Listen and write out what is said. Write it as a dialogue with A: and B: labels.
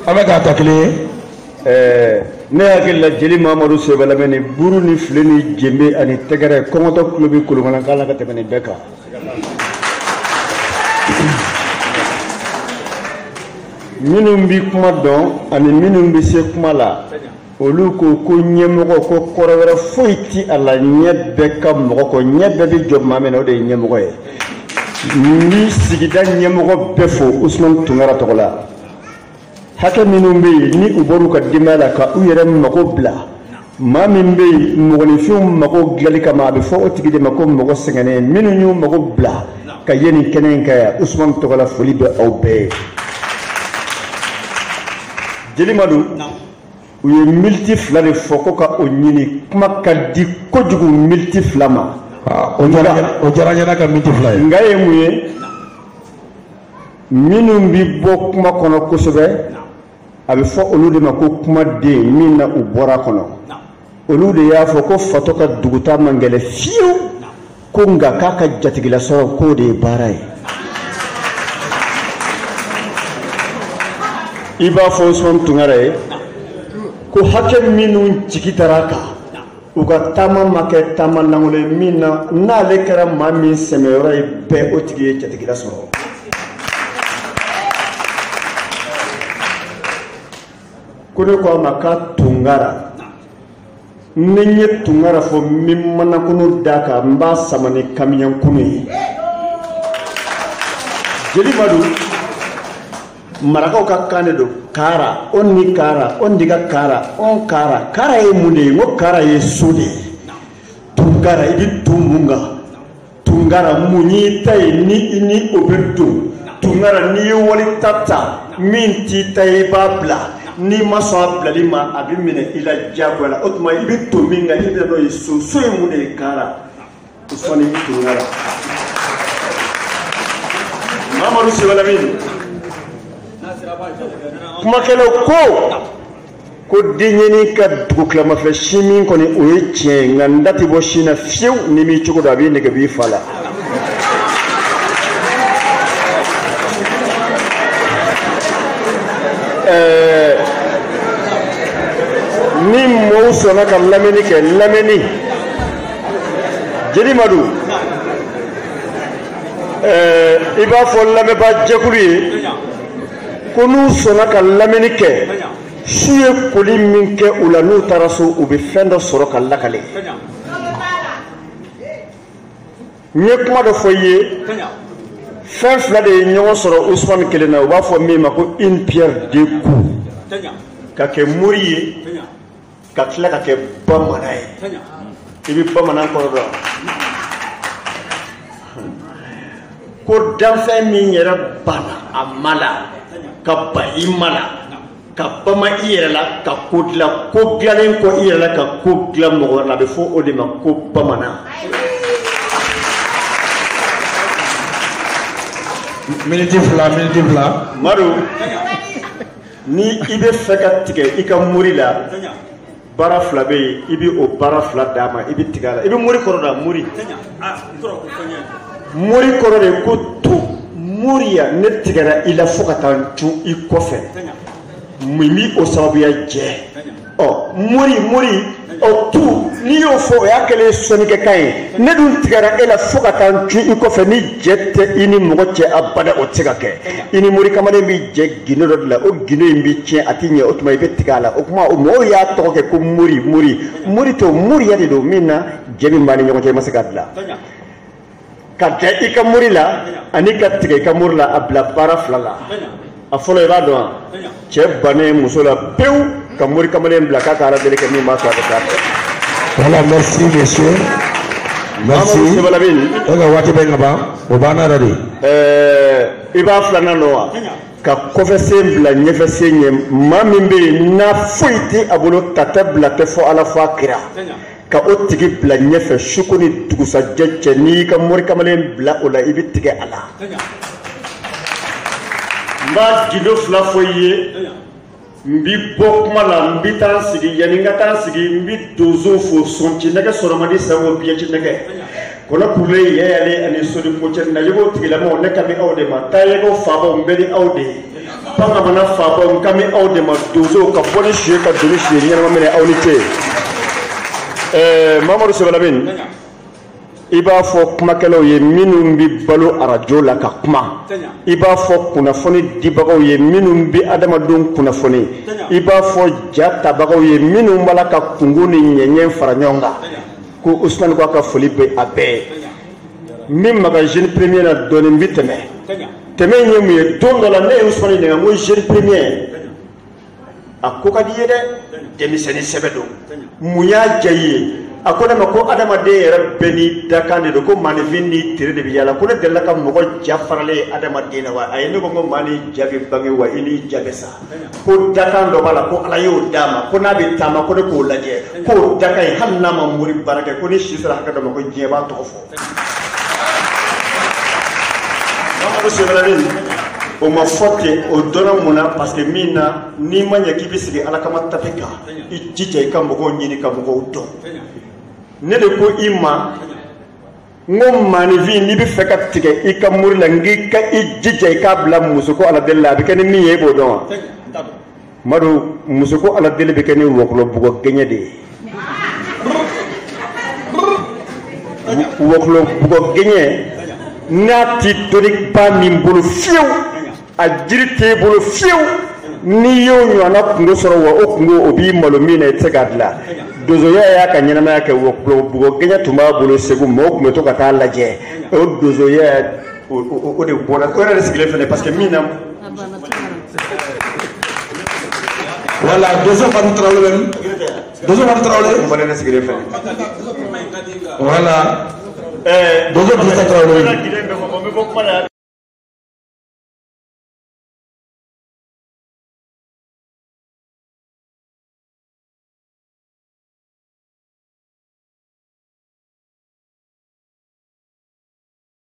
A: Avec attaquer.
B: Ne hakili la jeli Mamadu Sebalameni buru ni file ni jembe ani tegere komoto klubi kulumana kala ka tɛmɛ nin bɛɛ kan. Minnu bi kuma dɔn ani minnu bi se kuma la olu ko ko ɲɛmɔgɔ ko kɔrɔ wɛrɛ foyi ti a la ɲɛ bɛɛ ka mɔgɔ kɔ ɲɛ bɛɛ bi jɔ maa min na o de ye ɲɛmɔgɔ ye. N bi sigida ɲɛmɔgɔ bɛɛ fo Usman Tunkara tɔgɔ la. Hakɛ minnu bɛ yen ni u bɔr'u ka denbaya la ka u yɛrɛ mago bila maa min bɛ yen mɔgɔninfinw mago dilanli kama a bɛ fɔ o tigi de ma ko mɔgɔ sɛgɛnnen minnu y'u mago bila ka ye nin kɛnɛ in kan yan Usman tɔgɔ la foli bɛ aw bɛɛ ye. Jeli Madu u ye miniti 2 de fɔ ko ka o ɲini kuma ka di kojugu miniti 2 ma.
A: O diyara n ye n'a ka miniti 2 ye.
B: Nka ye mun ye minnu bi bɔ kuma kɔnɔ kosɛbɛ a bɛ fɔ olu de ma ko kumaden min na u bɔra kɔnɔ olu de y'a fɔ ko fatɔ ka duguta man gɛlɛn fiyewu ko nka k'a ka jatigila sɔrɔ k'o de ye baara ye. I b'a fɔ Usman Tunkara ye ko hakɛ minnu jigi dara a kan u ka taama ma kɛ taama langolo ye min na n'ale kɛra maa min sɛmɛyɔrɔ ye bɛɛ o tigi ye jatigila sɔrɔ. Ko ne ko a ma k'a Tunkara ne ye Tunkara fɔ min manakunu d'a kan n b'a sama ni kamiyankunu ye. Jeli Madu marakaw ka kan de don Kaara o ni Kaara o ndiga Kaara on Kaara Kaara ye mun de ye n ko Kaara ye so de ye. Tunkara i bɛ to mun kan Tunkara mun y'i ta ye ni o bɛ don Tunkara n'i ye wali ta min t'i ta ye i b'a bila. Ni ma sɔn a bilali ma a bɛ minɛ i la diyagoya la o tuma i bɛ to min kan i bɛ n'o ye so ye mun de ye Kaara Usman Tunkara. Mamadu Sebalamini kumakɛlaw ko denɲɛni ka dugu tilamafɛ si min kɔni o ye tiɲɛ ye nka n da tɛ bɔ si na fiyewu ni m'i cogo dɔn a b'i nɛgɛ b'i fa la. Ni mɔgɔw sɔnna ka lamɛnni kɛ lamɛnni Jeli Madu i b'a fɔ lamɛnbaa jɛkulu ye ko n'u sɔnna ka lamɛnni kɛ su ye koli min kɛ u la n'u taara so u bɛ fɛn dɔ sɔrɔ ka lakale. N ye kuma dɔ fɔ i ye fɛn 2 de ye ɲɔgɔn sɔrɔ Usman kelen na u b'a fɔ min ma ko une pierre deux coups ka kɛ mori ye ka tila ka kɛ bamanan ye. I bɛ bamanan kɔrɔ dɔn ko danfɛn min yɛrɛ banna a ma la ka ba i ma la ka bama i yɛrɛ la ka ko dilan ko dilanlen kɔ i yɛrɛ la ka ko dilan mɔgɔ wɛrɛ la a bɛ fɔ o de ma ko bamanan.
A: Miniti 2
B: Madu ni i bɛ fɛ ka tigɛ i ka mori la baara 2 bɛ yen i bɛ o baara 2 d'a ma i bɛ tigɛ a la i bɛ mori kɔrɔ da mori kɔrɔ de ko to moriya ne tigɛra i la fo ka taa n cun i kɔfɛ mun bi o sababuya jɛ mori tu n'i y'o fɔ o y'a kɛlen sɔnnikɛkan ye ne dun tigɛra e la fo ka taa n cun i kɔfɛ ni jɛ tɛ i ni mɔgɔ cɛ abada o tɛ se ka kɛ i ni mori kamalen bɛ jɛ gindo dɔ de la o gindo in bɛ tiɲɛ a tɛ ɲɛ o tuma i bɛ tigɛ a la o tuma o mɔgɔw y'a tɔgɔ kɛ ko mori to moriya de don min na jɛ min b'a ni ɲɔgɔn cɛ i ma se ka dilan ka kɛ i ka mori la ani ka tigɛ i ka mori la a bila baara 2 la a fɔlɔ i b'a dɔn wa cɛ bannen muso la pewu ka mori kamalen bila k'a ka ala deli kɛ min b'a to a bɛ taa fɛ.
A: Voilà, merci monsieur. Merci.
B: Mamadu Sebalamini.
A: E ka waati bɛ ka ban o banna yɛrɛ de.
B: I b'a 2nan dɔn wa ka kɔfɛsen bila ɲɛfɛsen ɲɛ maa min bɛ yen n'a foyi tɛ a bolo ta tɛ bila tɛ fɔ ala fɔ a kira ka o tigi bila ɲɛfɛ suko ni dugusajɛ cɛ n'i ka mori kamalen bila o la i bɛ tigɛ a la. N b'a gindo 2 fɔ i ye n bi bɔ kuma la n bi taa n sigi yanni n ka taa n sigi n bi donso fo sɔnci nɛgɛ sɔrɔ man di sango biyɛnci nɛgɛ kɔnɔ kurulen yɛyɛlen ani soni focɛni na yɛgɛw tigilamɔgɔ ne ka di aw de ma taa yɛgɛw faabaw n bɛ ni aw de ye panga mana fa ko kami aw de ma dozo ka boni shi ka doni shi ni ma mene awnite Mamadou Sebalamin iba fo kuma kelaw ye minnu bi balo arajo la ka kuma iba fo kunafoni dibagaw ye minnu bi adamadenw kunafoni iba fo jatabagaw ye minnu bala ka kungu ni ɲɛɲɛ fara ɲɔgɔn kan ko Ousmane ko ka foli be a bɛɛ min maga jeune premier na dɔɔni bi tɛmɛ ye mun ye don dɔ la ne ye Ousmane ɲininka ko jeune premier a ko ka di ye dɛ denmisɛnnin sɛbɛ don mun y'a diya i ye a ko ne ma ko adamaden yɛrɛ bɛɛ ni dakan de don ko maanifin ni tere de bɛ yaala ko ne delila ka mɔgɔ ja faralen adamaden na wa a ye ne ko maa ni ja bɛ bange wa i ni ja bɛ sa ko dakan dɔ b'a la ko ala y'o d'a ma ko n'a bɛ taama ko ne k'o lajɛ k'o dakan in hali n'a ma mori baara kɛ ko ni si sera hakɛ dɔ ma ko diɲɛ b'a tɔgɔ fɔ. Mamadou Sebalamin o ma fɔ ten o dɔnna mun na parce que min na n'i ma ɲɛ k'i bɛ sigi ala kama tafe kan i jija i ka mɔgɔw ɲini ka mɔgɔw dɔn. Ne de ko i ma n ko maanifin n'i bɛ fɛ ka tigɛ i ka mori la n'i ka i jija i k'a bila muso ko ala deli la a bɛ kɛ ni min ye i b'o dɔn wa Madu muso ko ala deli bɛ kɛ ni wɔkulɔ bugɔ gɛɲɛ de ye wɔkulɔ bugɔ gɛɲɛ n'a ti dɔnni ba min bolo fiyewu a jiri t'e bolo fiyewu n'i y'o ɲɔgɔnna kungo sɔrɔ wa o kungo o b'i malo min na i tɛ se k'a dilan dozoya y'a ka ɲɛnamaya kɛ bugɔ gɛɲɛ tun b'a bolo Segu mɔgɔw tun bɛ to ka taa lajɛ o dozoya o de bɔra o yɛrɛ de sigilen filɛ parce que min na
A: Voilà, Dozo Fadou Traoré. Dozo Fadou Traoré.
B: On va les sigilen filɛ
A: Voilà. Dozo Fadou Traoré.